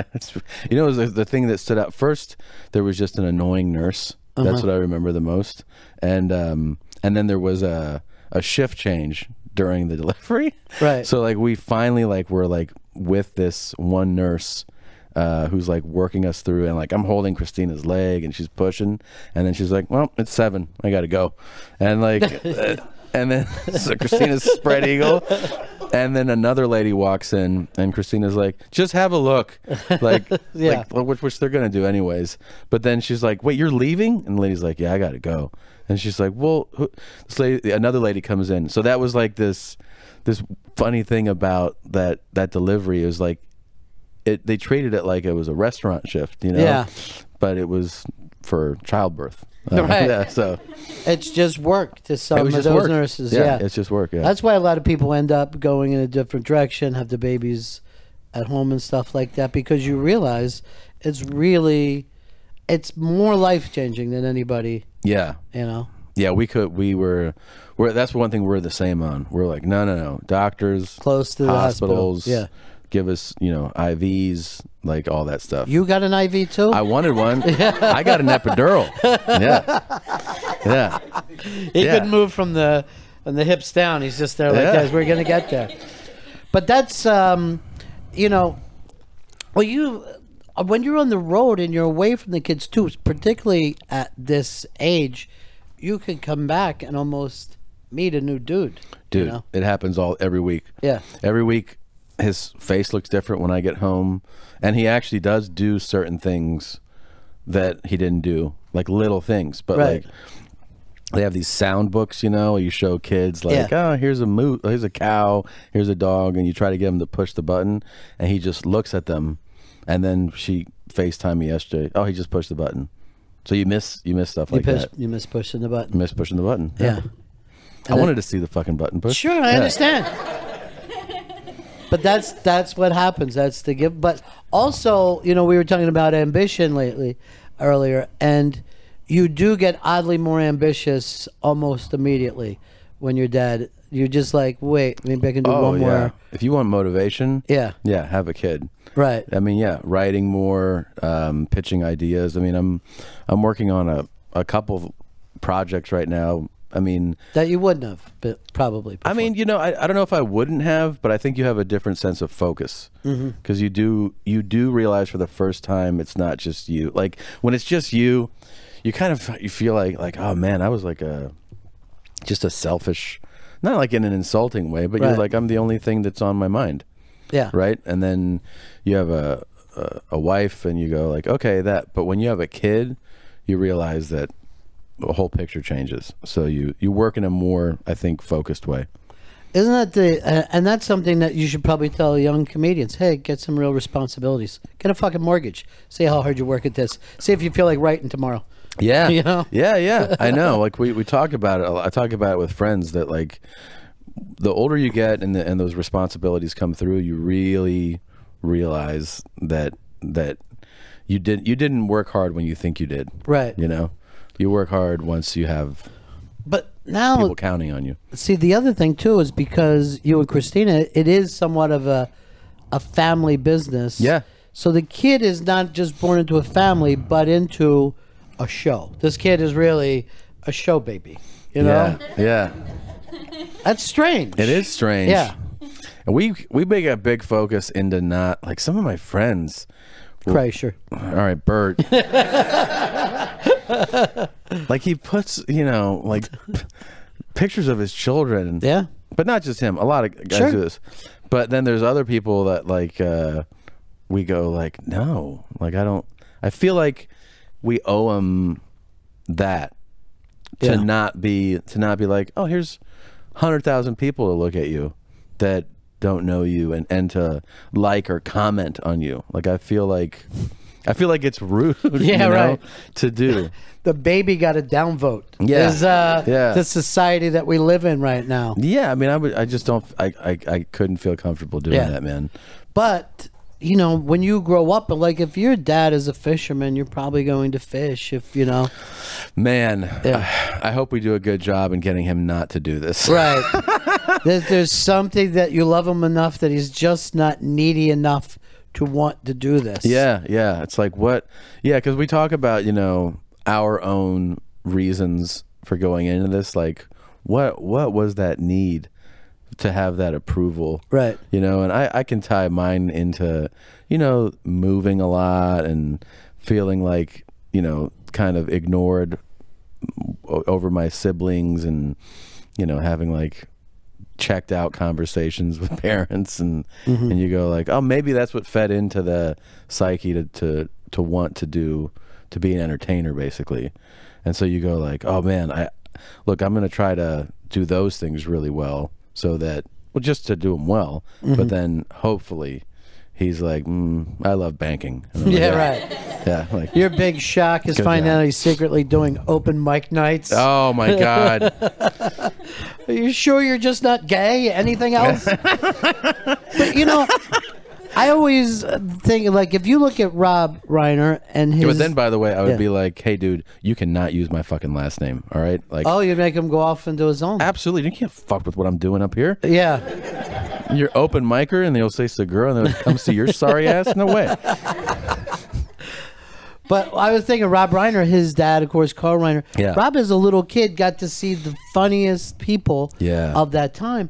you know, it was the thing that stood out. First, there was just an annoying nurse. That's what I remember the most. And then there was a shift change during the delivery. Right. So like we finally like were like with this one nurse who's like working us through, and like I'm holding Christina's leg and she's pushing, and then she's like, well, it's 7, I gotta go. And like and then so Christina's spread eagle, and then another lady walks in and Christina's like, just have a look, like which they're gonna do anyways. But then she's like, wait, you're leaving? And the lady's like, yeah, I gotta go. And she's like, well, another lady comes in. So that was like this funny thing about that delivery. It was like they treated it like it was a restaurant shift, you know. Yeah. But it was for childbirth. Right. Yeah, so it's just work to some of those nurses. Yeah, it's just work. Yeah. That's why a lot of people end up going in a different direction, have the babies at home and stuff like that, because you realize it's more life-changing than anybody. Yeah. You know. Yeah, we're that's one thing we're the same on. We're like, no. Doctors, close to the hospitals. Yeah. Give us, you know, IVs, like all that stuff. You got an IV too? I wanted one. I got an epidural. Yeah. He couldn't move from the hips down. He's just there like, guys, we're going to get there. But that's, you know, well, when you're on the road and you're away from the kids too, particularly at this age, you can come back and almost meet a new dude. Dude, you know? It happens every week. Yeah. Every week. His face looks different when I get home, and he actually does do certain things that he didn't do, like little things. But like they have these sound books, you know, you show kids like, oh, here's a cow, here's a dog, and you try to get him to push the button, and he just looks at them. And then she FaceTimed me yesterday. Oh, he just pushed the button. So you miss stuff like that. You miss pushing the button. You miss pushing the button. Yeah. I wanted to see the fucking button push. Sure, I understand. But that's what happens. That's the gift. But also, you know, we were talking about ambition earlier, and you do get oddly more ambitious almost immediately when you're dad. You're just like, wait, maybe I can do one more. If you want motivation, yeah, have a kid. Right. I mean, writing more, pitching ideas. I mean, I'm working on a couple projects right now. I mean, that you wouldn't have, but probably before. I mean, you know, I don't know if I wouldn't have, but I think you have a different sense of focus, because you do realize for the first time it's not just you. Like when it's just you kind of you feel like, oh man, I was like just a selfish, not like in an insulting way, but you're like, I'm the only thing that's on my mind. Yeah. Right. And then you have a wife, and you go like, okay, but when you have a kid, you realize that the whole picture changes. So you work in a more, I think, focused way. Isn't that and that's something that you should probably tell young comedians. Hey, get some real responsibilities. Get a fucking mortgage. See how hard you work at this. See if you feel like writing tomorrow. Yeah. You know? Yeah. I know. Like we talk about it. I talk about it with friends that like the older you get and those responsibilities come through, you really realize that you didn't work hard when you think you did. Right. You know? You work hard once you have people counting on you. See, the other thing too is because you and Christina, it is somewhat of a family business. Yeah. So the kid is not just born into a family, but into a show. This kid is really a show baby. You know? Yeah. That's strange. It is strange. Yeah. And we make a big focus into not like some of my friends. Kreischer. All right, Bert. Like he puts, you know, like pictures of his children. Yeah. But not just him. A lot of guys do this. But then there's other people that like we go like, no, like I feel like we owe him that to not be like, oh, here's 100,000 people to look at you that don't know you and to like or comment on you. Like I feel like it's rude, to do. The baby got a downvote. Yeah, is, the society that we live in right now. Yeah, I mean, I couldn't feel comfortable doing that, man. But you know, when you grow up, like if your dad is a fisherman, you're probably going to fish. If you know, man, I hope we do a good job in getting him not to do this. Right. There's something that you love him enough that he's just not needy enough to want to do this. Yeah, yeah. It's like what? Yeah, because we talk about, you know, our own reasons for going into this. Like, what was that need to have that approval? Right. You know, and I can tie mine into, you know, moving a lot and feeling like, you know, kind of ignored over my siblings and, you know, having like checked out conversations with parents and you go like, oh, maybe that's what fed into the psyche to want to be an entertainer basically. And so you go like, oh man, I'm gonna try to do those things really well so that, well, just to do them well, but then hopefully he's like, I love banking. Yeah, right. Yeah, like your big shock is finding out he's secretly doing open mic nights. Oh my God. Are you sure you're just not gay? Anything else? But you know, I always think, like, if you look at Rob Reiner and his... But then, by the way, I would be like, hey, dude, you cannot use my fucking last name, all right? Like, oh, you'd make him go off into his own. Absolutely. You can't fuck with what I'm doing up here. Yeah. You're open micer, and they'll say Segura, and they'll come see your sorry ass? No way. But I was thinking Rob Reiner, his dad, of course, Carl Reiner. Yeah. Rob, as a little kid, got to see the funniest people of that time.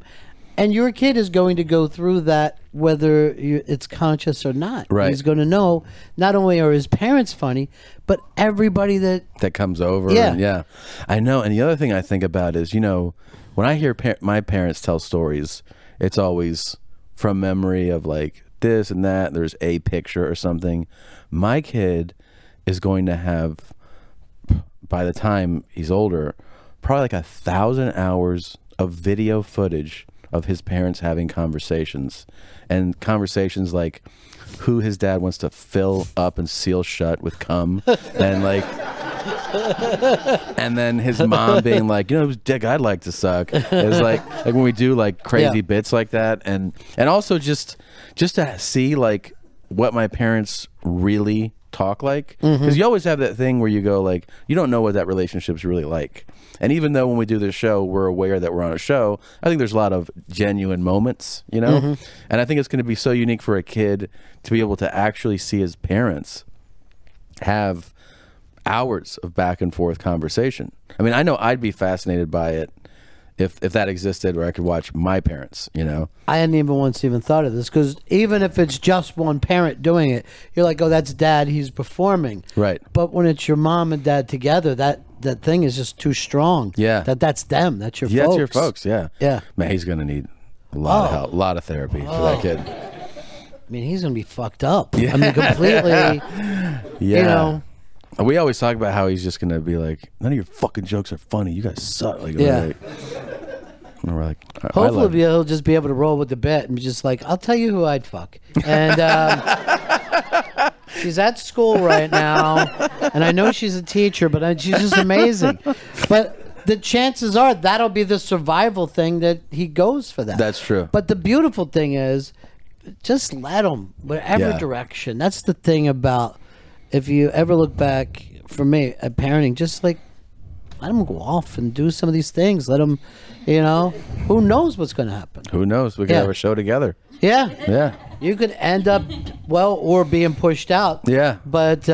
And your kid is going to go through that whether it's conscious or not. Right. He's going to know not only are his parents funny, but everybody that comes over. Yeah. I know. And the other thing I think about is, you know, when I hear my parents tell stories, it's always from memory of like this and that. There's a picture or something. My kid is going to have, by the time he's older, probably like 1,000 hours of video footage of his parents having conversations, and conversations like who his dad wants to fill up and seal shut with cum, and like, and then his mom being like, you know, whose dick I'd like to suck. It's like when we do like crazy bits like that, and also just to see like what my parents really talk like, because you always have that thing where you go like, you don't know what that relationship's really like. And even though when we do this show, we're aware that we're on a show, I think there's a lot of genuine moments, you know? And I think it's going to be so unique for a kid to be able to actually see his parents have hours of back and forth conversation. I mean, I know I'd be fascinated by it if that existed, where I could watch my parents, you know? I hadn't once thought of this, because even if it's just one parent doing it, you're like, oh, that's dad, he's performing. Right. But when it's your mom and dad together, that thing is just too strong. Yeah. That's them. That's your folks. That's your folks, yeah. Yeah. Man, he's going to need a lot of help, a lot of therapy for that kid. I mean, he's going to be fucked up. Yeah. I mean, completely, you know. We always talk about how he's just going to be like, none of your fucking jokes are funny. You guys suck. Like, and we're like, hopefully he'll just be able to roll with the bit and be just like, I'll tell you who I'd fuck. And she's at school right now, and I know she's a teacher, but she's just amazing. But the chances are that'll be the survival thing that he goes for that. That's true. But the beautiful thing is, just let him, whatever direction. That's the thing about, if you ever look back, for me, at parenting, just like, let them go off and do some of these things. Let them, you know, who knows what's going to happen? Who knows? We could have a show together. Yeah. Yeah. You could end up, or being pushed out. Yeah. But,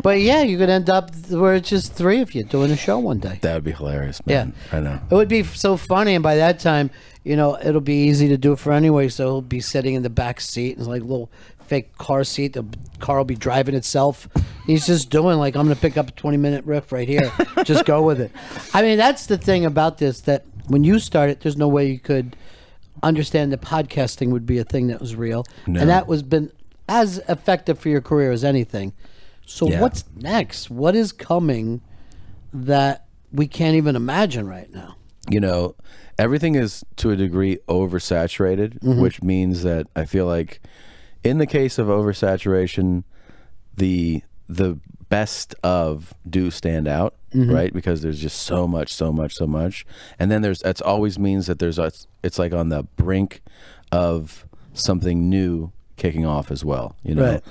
but yeah, you could end up where it's just three of you doing a show one day. That would be hilarious, man. Yeah. I know. It would be so funny, and by that time, you know, it'll be easy to do for anyway. So he'll be sitting in the back seat, and like a little fake car seat. The car will be driving itself. He's just doing like, I'm going to pick up a 20-minute riff right here. Just go with it. I mean, that's the thing about this, that when you started, there's no way you could understand that podcasting would be a thing that was real. No. And that was been as effective for your career as anything. So what's next? What is coming that we can't even imagine right now? You know, everything is to a degree oversaturated, which means that I feel like in the case of oversaturation, the best of do stand out, right? Because there's just so much. And then that's always means that it's like on the brink of something new kicking off as well, you know? Right.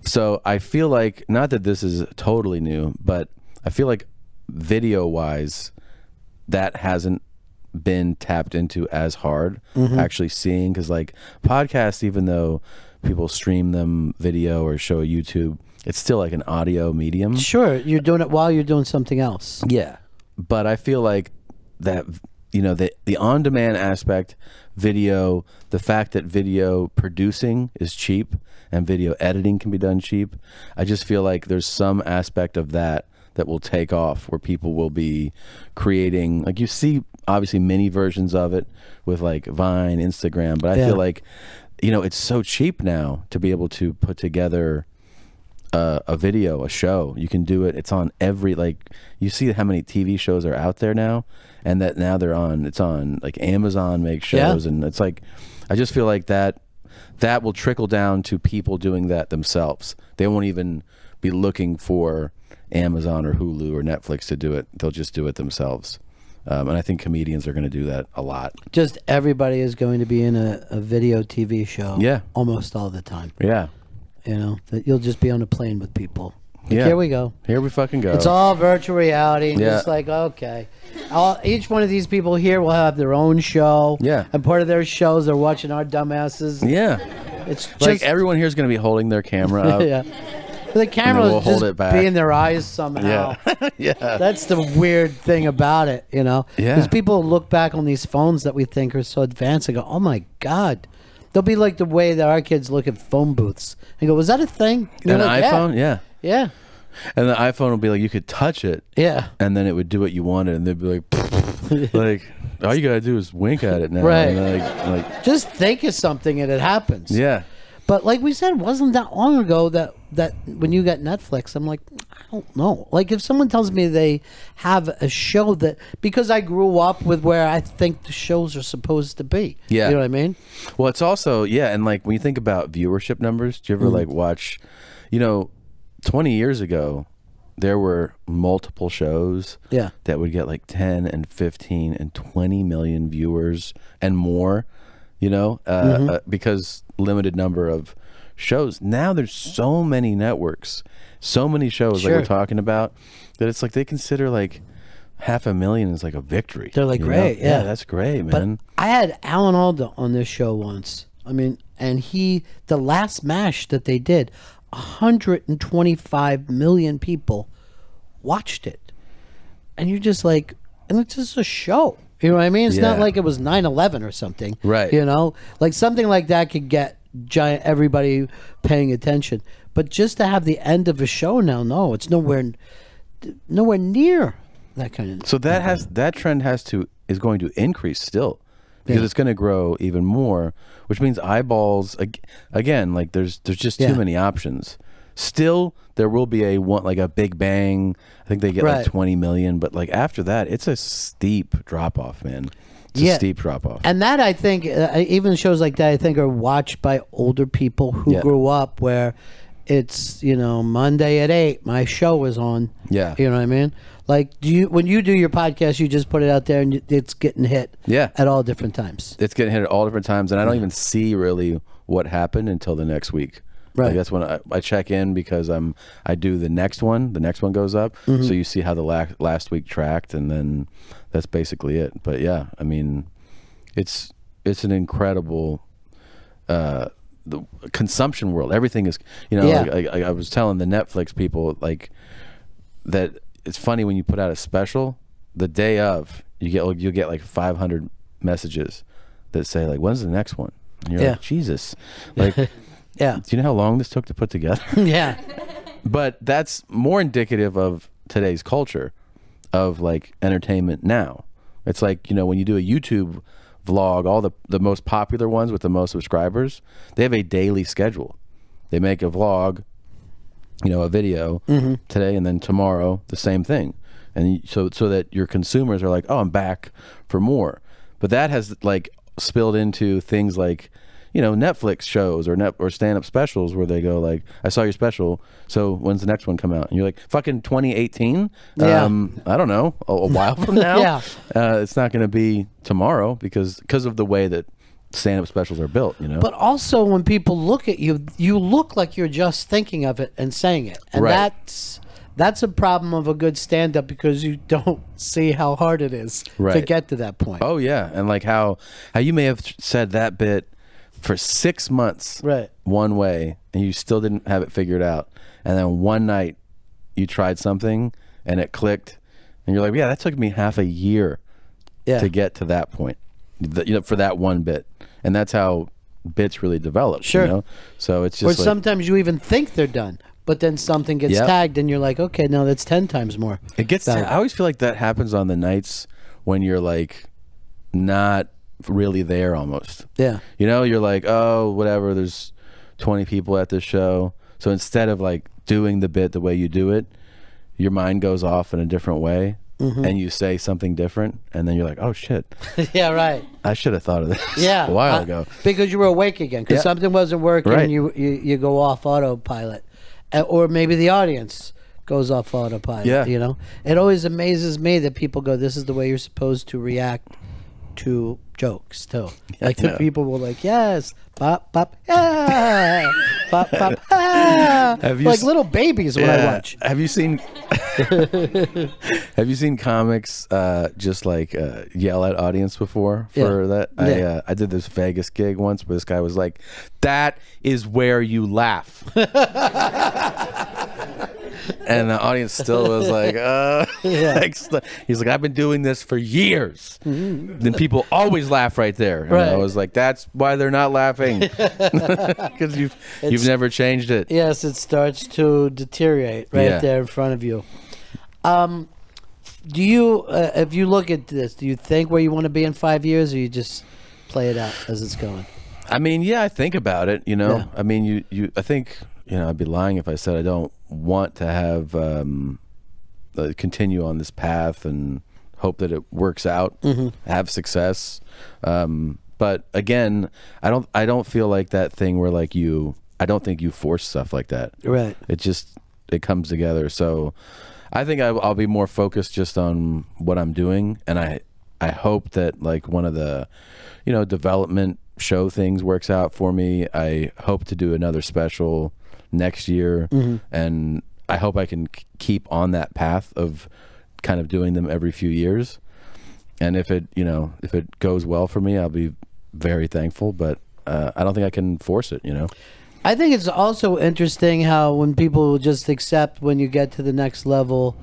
So I feel like, not that this is totally new, but I feel like video-wise, that hasn't been tapped into as hard, actually seeing, because like podcasts, even though people stream them video or show a YouTube, it's still like an audio medium. Sure, you're doing it while you're doing something else. Yeah, but I feel like that, you know, the on-demand aspect, video, the fact that video producing is cheap and video editing can be done cheap, I just feel like there's some aspect of that will take off, where people will be creating, like you see obviously mini versions of it with like Vine, Instagram, but I feel like, you know, it's so cheap now to be able to put together a video, a show. You can do it. It's on every, like, you see how many TV shows are out there now, and that now it's on like Amazon makes shows, and it's like, I just feel like that will trickle down to people doing that themselves. They won't even be looking for Amazon or Hulu or Netflix to do it. They'll just do it themselves. And I think comedians are going to do that a lot. Just everybody is going to be in a video TV show. Yeah. Almost all the time. Yeah. You know, that you'll just be on a plane with people. Like, here we go. Here we fucking go. It's all virtual reality. And just like, okay. Each one of these people here will have their own show. Yeah. And part of their shows, they're watching our dumbasses. Yeah. It's just, like everyone here is going to be holding their camera up. Yeah. The camera will just be in their eyes somehow. Yeah. That's the weird thing about it, you know? Yeah. Because people look back on these phones that we think are so advanced and go, oh my God. They'll be like the way that our kids look at phone booths. And go, was that a thing? An iPhone? Yeah. Yeah. And the iPhone will be like, you could touch it. Yeah. And then it would do what you wanted. And they'd be like, like, all you got to do is wink at it now. Right. And like, just think of something and it happens. Yeah. But like we said, it wasn't that long ago that when you got Netflix, I'm like, I don't know. Like if someone tells me they have a show that, because I grew up with where I think the shows are supposed to be. Yeah. You know what I mean? Well, it's also, and like when you think about viewership numbers, do you ever like watch, you know, 20 years ago, there were multiple shows that would get like 10 and 15 and 20 million viewers and more, you know, because limited number of shows. Now there's so many networks, so many shows like we're talking about, that it's like they consider like 500,000 is like a victory. They're like, great, yeah, that's great, man. But I had Alan Alda on this show once. I mean, and the last MASH that they did, 125 million people watched it. And you're just like, and it's just a show. You know what I mean? It's not like it was 9/11 or something. Right. You know? Like something like that could get giant, everybody paying attention. But just to have the end of a show now, no, it's nowhere near that kind of. So that trend is going to increase still, because it's going to grow even more, which means eyeballs again. Like there's just too many options. Still, there will be a Big Bang. I think they get like 20 million, but like after that, it's a steep drop off, man. It's a steep drop off. And that, I think, even shows like that, I think, are watched by older people who grew up where it's, you know, Monday at 8, my show is on. Yeah. You know what I mean? Like, when you do your podcast, you just put it out there and it's getting hit at all different times. It's getting hit at all different times, and I don't even see really what happened until the next week. Right. Like that's when I check in, because I do the next one. The next one goes up, so you see how the last week tracked, and then that's basically it. But yeah, I mean, it's an incredible the consumption world. Everything is, you know. Like, I was telling the Netflix people like that. It's funny when you put out a special, the day of you'll get like 500 messages that say like, when's the next one? And you're like, Jesus, like, yeah. Do you know how long this took to put together? Yeah. But that's more indicative of today's culture of like entertainment now. It's like, you know, when you do a YouTube vlog, all the most popular ones with the most subscribers, they have a daily schedule. They make a vlog, you know, a video today, and then tomorrow the same thing. And so that your consumers are like, oh, I'm back for more. But that has like spilled into things like, you know, Netflix shows or stand-up specials where they go like, I saw your special, so when's the next one come out? And you're like, fucking 2018? Yeah. I don't know, a while from now? Yeah. It's not going to be tomorrow because of the way that stand-up specials are built, you know? But also when people look at you, you look like you're just thinking of it and saying it. And right. that's a problem of a good stand-up because you don't see how hard it is to get to that point. Oh, yeah. And like how you may have said that bit for 6 months one way and you still didn't have it figured out, and then one night you tried something and it clicked and you're like, yeah, that took me half a year to get to that point, you know, for that one bit. And that's how bits really develop. Sure. You know? So it's just or sometimes you even think they're done, but then something gets tagged and you're like, okay, no, that's 10 times more. It gets I always feel like that happens on the nights when you're like not really there almost. Yeah. You know, you're like, oh, whatever, there's 20 people at this show. So instead of like doing the bit the way you do it, your mind goes off in a different way and you say something different, and then you're like, oh shit. Yeah, right. I should have thought of this a while ago. Because you were awake again, because something wasn't working and you go off autopilot. Or maybe the audience goes off autopilot, you know? It always amazes me that people go, this is the way you're supposed to react to jokes too. Like the people were like, yes, pop, pop, yeah, pop, pop, ah. Like little babies when I watch. Have you seen have you seen comics just like yell at audience before for that? I did this Vegas gig once where this guy was like, that is where you laugh. And the audience still was like, he's like, I've been doing this for years. Then people always laugh right there. And I was like, that's why they're not laughing. Because you've never changed it. Yes, it starts to deteriorate there in front of you. Do you, if you look at this, do you think where you want to be in 5 years, or you just play it out as it's going? I mean, yeah, I think about it, you know. I mean, I think, you know, I'd be lying if I said I don't want to have continue on this path and hope that it works out, have success. But again, I don't feel like that thing where like I don't think you force stuff like that. Right. It comes together. So I think I'll be more focused just on what I'm doing, and I hope that like one of the, you know, development show things works out for me. I hope to do another special next year, and I hope I can keep on that path of kind of doing them every few years. And if it goes well for me, I'll be very thankful, but I don't think I can force it, you know. I think it's also interesting how when people just accept when you get to the next level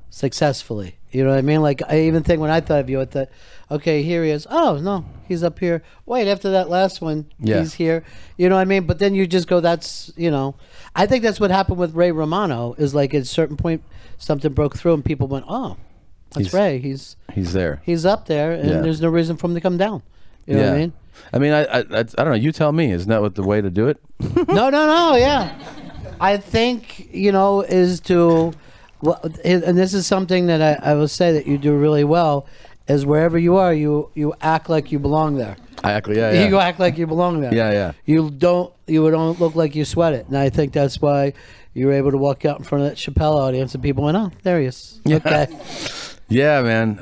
successfully. You know what I mean? Like, I even think when I thought of you, I thought, okay, here he is. Oh, no, he's up here. Wait, after that last one, he's here. You know what I mean? But then you just go, that's, you know. I think that's what happened with Ray Romano, is like at a certain point, something broke through and people went, oh, that's Ray. He's there. He's up there, and there's no reason for him to come down. You know what I mean? I mean, I don't know. You tell me. Isn't that what the way to do it? No, yeah. I think, you know, is to... Well, and this is something that I will say that you do really well, is wherever you are, you act like you belong there. I act, You act like you belong there. Yeah. You don't look like you sweat it. And I think that's why you were able to walk out in front of that Chappelle audience and people went, oh, there he is. Okay. Yeah, man.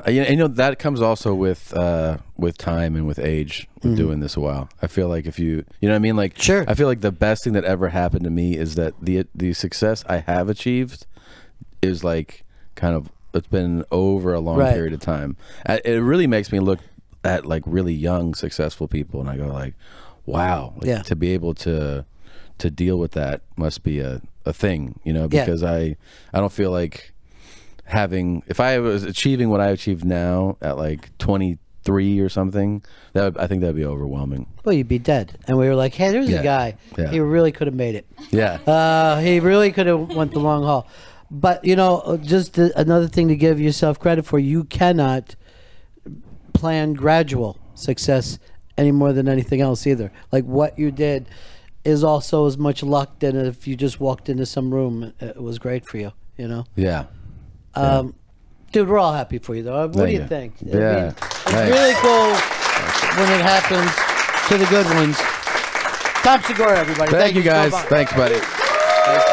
You know, that comes also with time and with age, with doing this a while. I feel like if you know what I mean? Like, sure. I feel like the best thing that ever happened to me is that the success I have achieved is like kind of, it's been over a long period of time. It really makes me look at like really young successful people, and I go like, wow, like, to be able to deal with that must be a thing, you know, because I don't feel like having, if I was achieving what I achieved now at like 22 3 or something, I think that'd be overwhelming. Well, you'd be dead. And we were like, hey, there's a guy. Yeah. He really could have made it. Yeah. He really could have went the long haul. But, you know, just another thing to give yourself credit for, you cannot plan gradual success any more than anything else either. Like what you did is also as much luck than if you just walked into some room. It was great for you, you know? Yeah. Dude, we're all happy for you, though. What do you think? Yeah. It's really cool when it happens to the good ones. Tom Segura, everybody. Thank you, guys. So Thanks, buddy. Thanks,